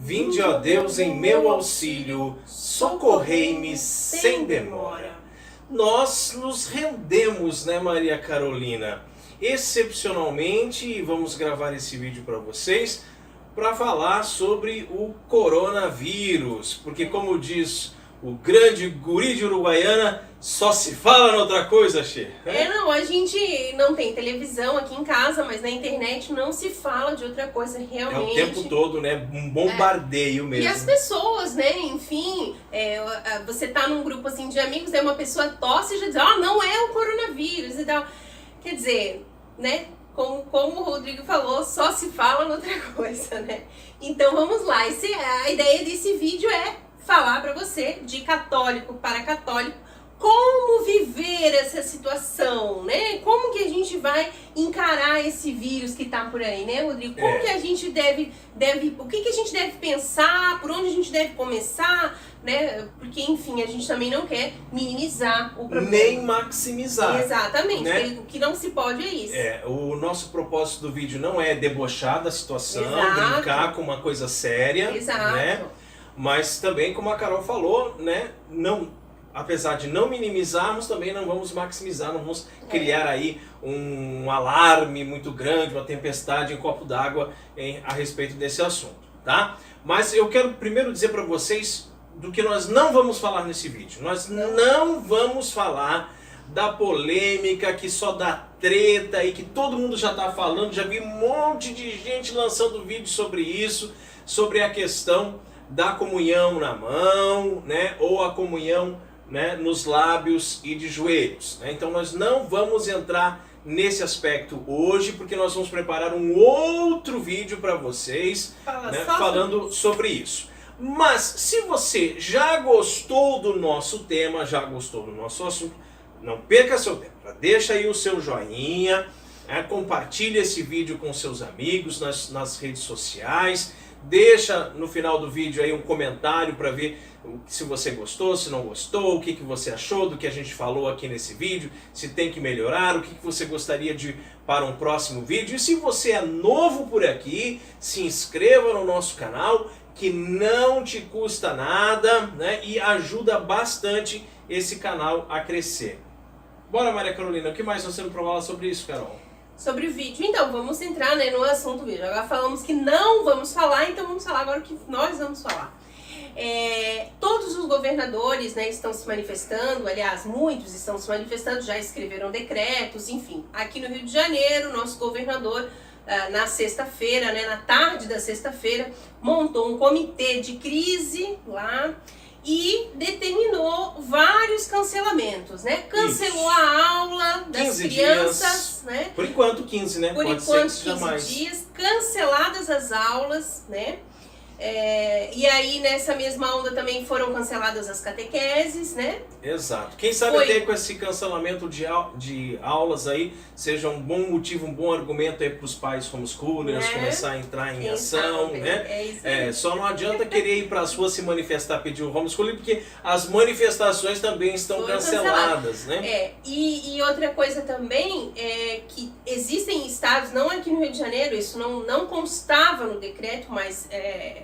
Vinde, ó Deus, em meu auxílio, socorrei-me sem demora. Nós nos rendemos, né, Maria Carolina? Excepcionalmente, vamos gravar esse vídeo para vocês para falar sobre o coronavírus, porque como diz o grande guri de Uruguaiana, só se fala noutra coisa, Xê. Não, a gente não tem televisão aqui em casa, mas na internet não se fala de outra coisa realmente. É o tempo todo, né? Um bombardeio mesmo. E as pessoas, né? Enfim, você tá num grupo assim de amigos, daí uma pessoa tosse e já diz, não é o coronavírus e tal. Quer dizer, né? Como o Rodrigo falou, só se fala noutra coisa, né? Então vamos lá. A ideia desse vídeo é falar para você, de católico para católico, como viver essa situação, né? Como que a gente vai encarar esse vírus que tá por aí, né, Rodrigo? Como que a gente deve, o que a gente deve pensar, por onde a gente deve começar, né? Porque, enfim, a gente também não quer minimizar o problema. Nem maximizar. Exatamente, né? O que não se pode é isso. O nosso propósito do vídeo não é debochar da situação, Exato. brincar com uma coisa séria, Exato. né? Mas também, como a Carol falou, né? Apesar de não minimizarmos, também não vamos maximizar, não vamos criar aí um alarme muito grande, uma tempestade em copo d'água a respeito desse assunto, tá? Mas eu quero primeiro dizer para vocês do que nós não vamos falar nesse vídeo. Nós não vamos falar da polêmica que só dá treta e que todo mundo já está falando, já vi um monte de gente lançando vídeo sobre isso, sobre a questão da comunhão na mão, né, ou a comunhão, né, nos lábios e de joelhos, né? Então nós não vamos entrar nesse aspecto hoje, porque nós vamos preparar um outro vídeo para vocês, né, falando sobre isso. Mas se você já gostou do nosso tema, já gostou do nosso assunto, não perca seu tempo, deixa aí o seu joinha, compartilhe esse vídeo com seus amigos nas redes sociais, deixa no final do vídeo aí um comentário para ver se você gostou, se não gostou, o que você achou do que a gente falou aqui nesse vídeo, se tem que melhorar, o que você gostaria de para um próximo vídeo. E se você é novo por aqui, se inscreva no nosso canal, que não te custa nada, né, e ajuda bastante esse canal a crescer. Bora, Maria Carolina, o que mais você não falar sobre isso, Carol? Sobre o vídeo. Então, vamos entrar, né, no assunto do vídeo. Agora falamos que não vamos falar, então vamos falar agora o que nós vamos falar. Todos os governadores, né, estão se manifestando, aliás, muitos estão se manifestando, já escreveram decretos, enfim. Aqui no Rio de Janeiro, nosso governador, na sexta-feira, né, na tarde da sexta-feira, montou um comitê de crise lá e determinou vários cancelamentos, né? Cancelou a aula das crianças, né? Por enquanto 15, né? Por enquanto 15 dias, canceladas as aulas, né? E aí nessa mesma onda também foram canceladas as catequeses, né? Exato. Quem sabe até com esse cancelamento de aulas aí seja um bom motivo, um bom argumento aí para os pais homeschoolers começar a entrar em ação, né? Só não adianta querer ir para as ruas se manifestar, pedir o homeschooling, porque as manifestações também estão canceladas, né? E outra coisa também é que existem estados, não aqui no Rio de Janeiro, isso não constava no decreto, mas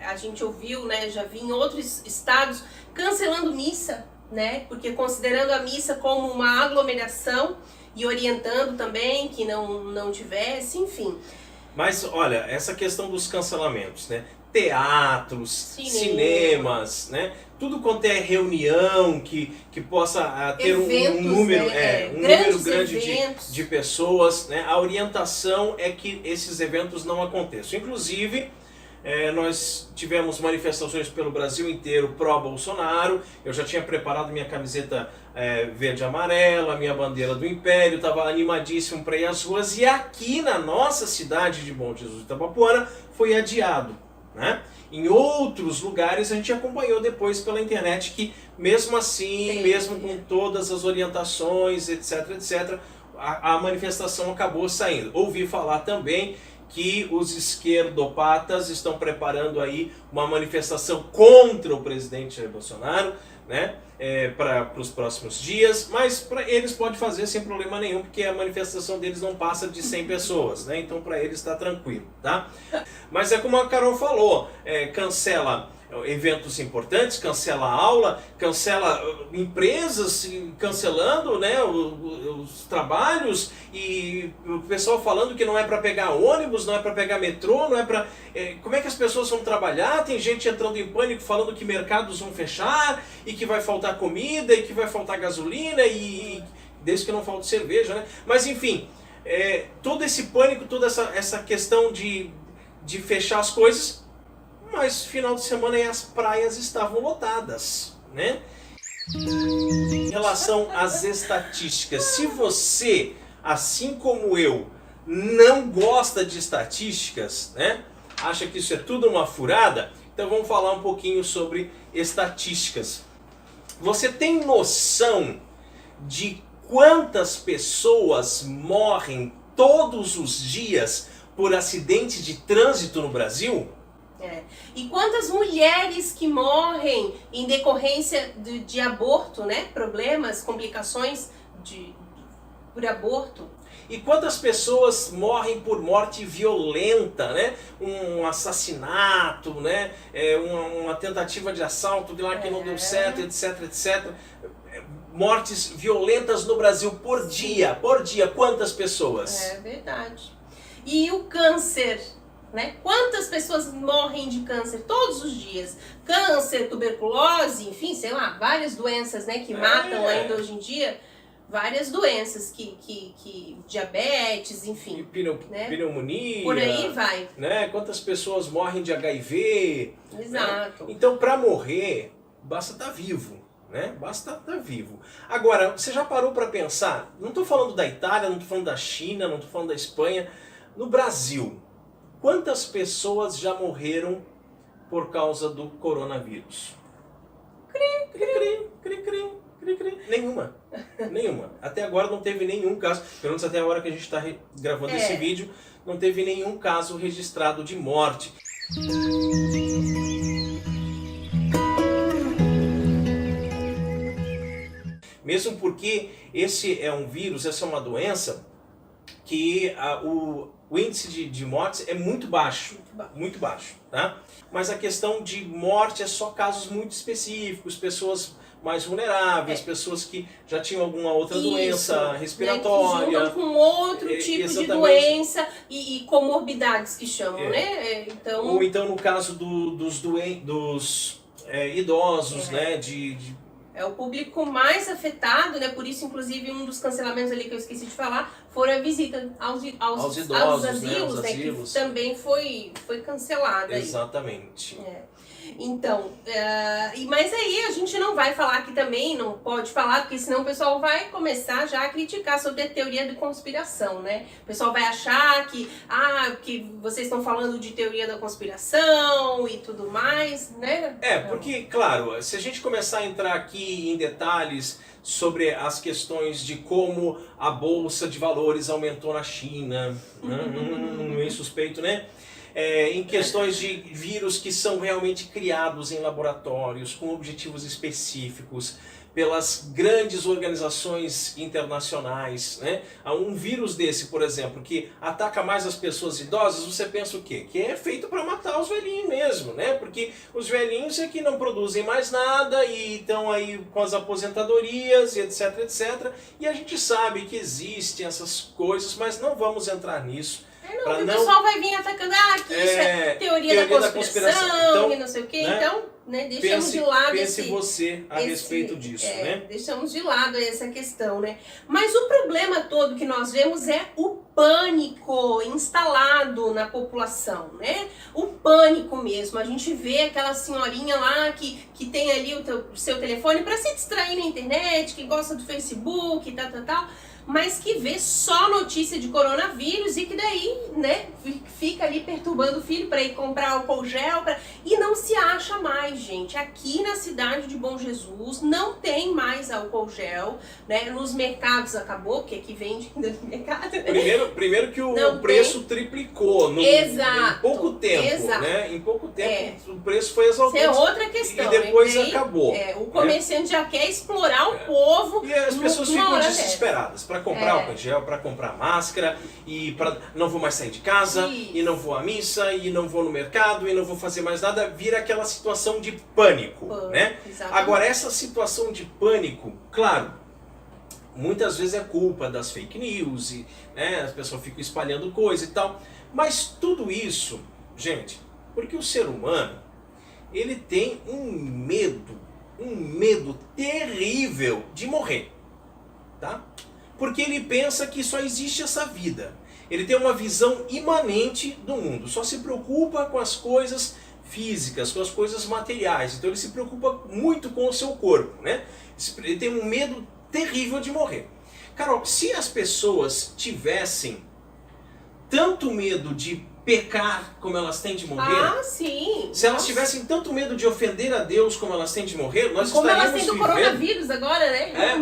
a gente ouviu, né, já vi em outros estados cancelando missa, né, porque considerando a missa como uma aglomeração e orientando também que não tivesse, enfim. Mas olha, essa questão dos cancelamentos, né, teatros, cinemas, né, tudo quanto é reunião que possa ter eventos, um número, um número grande de pessoas, né, a orientação é que esses eventos não aconteçam. Inclusive, nós tivemos manifestações pelo Brasil inteiro pró-Bolsonaro. Eu já tinha preparado minha camiseta verde e amarela, minha bandeira do Império, estava animadíssimo para ir às ruas. E aqui na nossa cidade de Bom Jesus de Itabapoana foi adiado, né? Em outros lugares a gente acompanhou depois pela internet que mesmo assim, mesmo com todas as orientações, etc, etc, a manifestação acabou saindo. Ouvi falar também que os esquerdopatas estão preparando aí uma manifestação contra o presidente Jair Bolsonaro, né, para os próximos dias, mas para eles pode fazer sem problema nenhum, porque a manifestação deles não passa de 100 pessoas, né, então para eles está tranquilo, tá? Mas é como a Carol falou, cancela eventos importantes, cancela a aula, cancela empresas cancelando, né, os trabalhos, e o pessoal falando que não é para pegar ônibus, não é para pegar metrô, não é para... como é que as pessoas vão trabalhar? Tem gente entrando em pânico falando que mercados vão fechar e que vai faltar comida e que vai faltar gasolina e desde que não falte cerveja, né? Mas enfim, todo esse pânico, toda essa questão de fechar as coisas. Mas final de semana as praias estavam lotadas, né? Em relação às estatísticas, se você, assim como eu, não gosta de estatísticas, né? Acha que isso é tudo uma furada, então vamos falar um pouquinho sobre estatísticas. Você tem noção de quantas pessoas morrem todos os dias por acidente de trânsito no Brasil? E quantas mulheres que morrem em decorrência de aborto, né? Problemas, complicações por aborto. E quantas pessoas morrem por morte violenta, né? Um assassinato, né? Uma tentativa de assalto de lá que não deu certo, etc, etc. Mortes violentas no Brasil por dia, quantas pessoas? É verdade. E o câncer? Né? Quantas pessoas morrem de câncer todos os dias? Câncer, tuberculose, enfim, sei lá, várias doenças, né, que matam ainda hoje em dia. Várias doenças, diabetes, enfim. Né? Pneumonia. Por aí vai. Né? Quantas pessoas morrem de HIV. Exato. Né? Então, para morrer, basta estar vivo. Né? Basta estar vivo. Agora, você já parou para pensar? Não estou falando da Itália, não estou falando da China, não estou falando da Espanha. No Brasil, quantas pessoas já morreram por causa do coronavírus? Nenhuma. Nenhuma. Até agora não teve nenhum caso, pelo menos até a hora que a gente está gravando esse vídeo, não teve nenhum caso registrado de morte. Mesmo porque esse é um vírus, essa é uma doença que o índice de mortes é muito baixo, tá? Mas a questão de morte é só casos muito específicos, pessoas mais vulneráveis, pessoas que já tinham alguma outra doença respiratória. Né, que juntam com outro tipo de doença e comorbidades que chamam, né? Então... Ou então no caso dos idosos, né? É o público mais afetado, né? Por isso, inclusive, um dos cancelamentos ali que eu esqueci de falar foi a visita aos idosos, aos asilos, né? Que também foi cancelada. Exatamente. Então, mas aí a gente não vai falar aqui também, não pode falar, porque senão o pessoal vai começar já a criticar sobre a teoria da conspiração, né? O pessoal vai achar que vocês estão falando de teoria da conspiração e tudo mais, né? Porque, claro, se a gente começar a entrar aqui em detalhes sobre as questões de como a Bolsa de Valores aumentou na China, meio suspeito, né? Em questões de vírus que são realmente criados em laboratórios, com objetivos específicos, pelas grandes organizações internacionais, né? Um vírus desse, por exemplo, que ataca mais as pessoas idosas, você pensa o quê? Que é feito para matar os velhinhos mesmo, né? Porque os velhinhos é que não produzem mais nada e estão aí com as aposentadorias e etc, etc. E a gente sabe que existem essas coisas, mas não vamos entrar nisso. O pessoal vai vir atacando, que isso é teoria da conspiração, então, e não sei o quê. Né? Então, né, deixamos de lado pense você a respeito disso, né? Deixamos de lado essa questão, né? Mas o problema todo que nós vemos é o pânico instalado na população, né? O pânico mesmo. A gente vê aquela senhorinha lá que tem ali o seu telefone para se distrair na internet, que gosta do Facebook e tal, mas que vê só notícia de coronavírus e que daí, né, fica ali perturbando o filho para ir comprar álcool gel e não se acha mais, gente. Aqui na cidade de Bom Jesus não tem mais álcool gel, né? Nos mercados acabou, porque aqui vende no mercado. Né? Primeiro que o preço triplicou em pouco tempo, né? Em pouco tempo o preço foi exaltado. Isso é outra questão. E depois acabou. O comerciante já quer explorar o povo. E as pessoas ficam desesperadas para comprar álcool gel, para comprar máscara, e não vou mais sair de casa, e não vou à missa, e não vou no mercado, e não vou fazer mais nada. Vira aquela situação de pânico, né? Exatamente. Agora, essa situação de pânico, claro, muitas vezes é culpa das fake news, e, né, as pessoas ficam espalhando coisa e tal. Mas tudo isso, gente, porque o ser humano, ele tem um medo terrível de morrer, tá? Porque ele pensa que só existe essa vida. Ele tem uma visão imanente do mundo, só se preocupa com as coisas físicas, com as coisas materiais. Então ele se preocupa muito com o seu corpo, né? Ele tem um medo terrível de morrer. Carol, se as pessoas tivessem tanto medo de pecar como elas têm de morrer, sim. Se elas tivessem tanto medo de ofender a Deus como elas têm de morrer, nós como estaríamos elas têm do vivendo... coronavírus agora, né?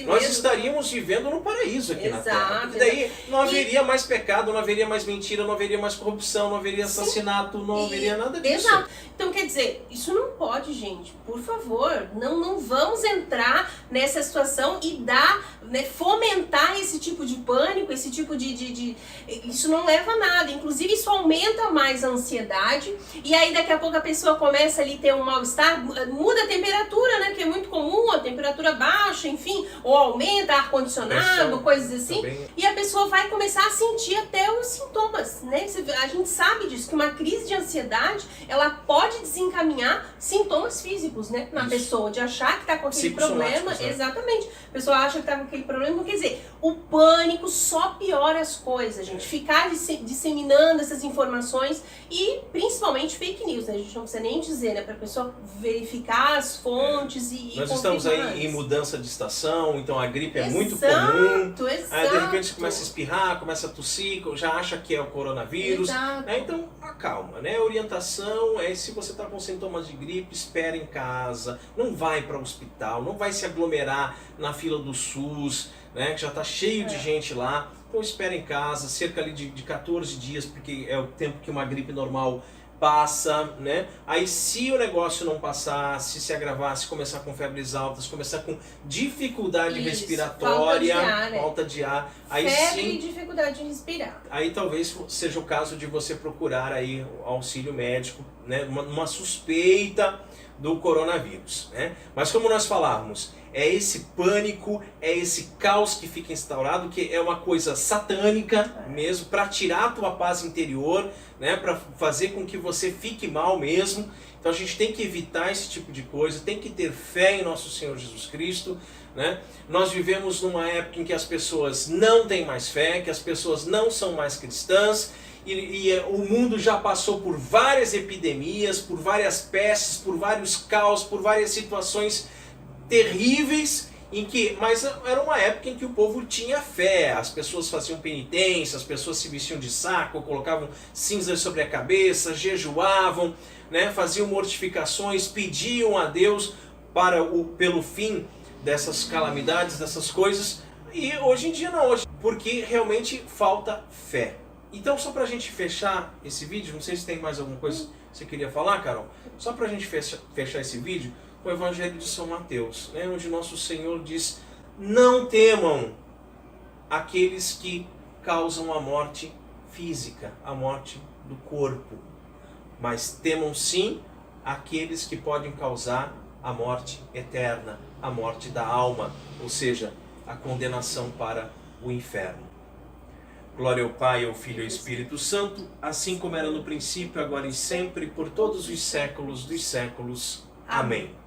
Nós estaríamos vivendo no paraíso aqui na Terra. E daí não haveria mais pecado, não haveria mais mentira, não haveria mais corrupção, não haveria assassinato, não haveria nada disso. Exato. Então, quer dizer, isso não pode, gente. Por favor, não vamos entrar nessa situação e fomentar esse tipo de pânico, esse tipo de... Isso não leva a nada. Inclusive, isso aumenta mais a ansiedade. E aí, daqui a pouco, a pessoa começa ali a ter um mal-estar, muda a temperatura, né? Que é muito comum, a temperatura baixa, enfim, ou aumenta ar-condicionado, coisas assim. Também. E a pessoa vai começar a sentir até os sintomas, né? A gente sabe disso, que uma crise de ansiedade, ela pode desencaminhar sintomas físicos, né? Na pessoa, de achar que tá com aquele problema. Né? Exatamente. A pessoa acha que tá com aquele problema. Não quer dizer, o pânico só piora as coisas, gente. Ficar disseminando essas informações e principalmente fake news, né? A gente não precisa nem dizer, né? Pra pessoa verificar as fontes e nós estamos aí em mudança de estação, então a gripe é muito comum. Exato. Aí de repente você começa a espirrar, começa a tossir, já acha que é o coronavírus. Então acalma, né? A orientação é, se você está com sintomas de gripe, espera em casa, não vai para o hospital, não vai se aglomerar na fila do SUS, né? Que já está cheio de gente lá. Então espera em casa, cerca ali de 14 dias, porque é o tempo que uma gripe normal passa, né? Aí se o negócio não passar, se agravar, se começar com febres altas, começar com dificuldade respiratória, falta de ar, aí febre sim, e dificuldade de respirar. Aí talvez seja o caso de você procurar aí o auxílio médico, né? Uma suspeita do coronavírus, né? Mas como nós falávamos, é esse pânico, é esse caos que fica instaurado, que é uma coisa satânica mesmo, para tirar a tua paz interior, né? Para fazer com que você fique mal mesmo. Então a gente tem que evitar esse tipo de coisa, tem que ter fé em nosso Senhor Jesus Cristo, né? Nós vivemos numa época em que as pessoas não têm mais fé, que as pessoas não são mais cristãs, e o mundo já passou por várias epidemias, por várias pestes, por vários caos, por várias situações terríveis, mas era uma época em que o povo tinha fé, as pessoas faziam penitência, as pessoas se vestiam de saco, colocavam cinzas sobre a cabeça, jejuavam, né, faziam mortificações, pediam a Deus pelo fim dessas calamidades, dessas coisas, e hoje em dia não, porque realmente falta fé. Então, só pra gente fechar esse vídeo, não sei se tem mais alguma coisa que você queria falar, Carol, só pra gente fechar esse vídeo, o Evangelho de São Mateus, né, onde nosso Senhor diz: não temam aqueles que causam a morte física, a morte do corpo, mas temam sim aqueles que podem causar a morte eterna, a morte da alma, ou seja, a condenação para o inferno. Glória ao Pai, ao Filho e ao Espírito Santo, assim como era no princípio, agora e sempre, por todos os séculos dos séculos. Amém.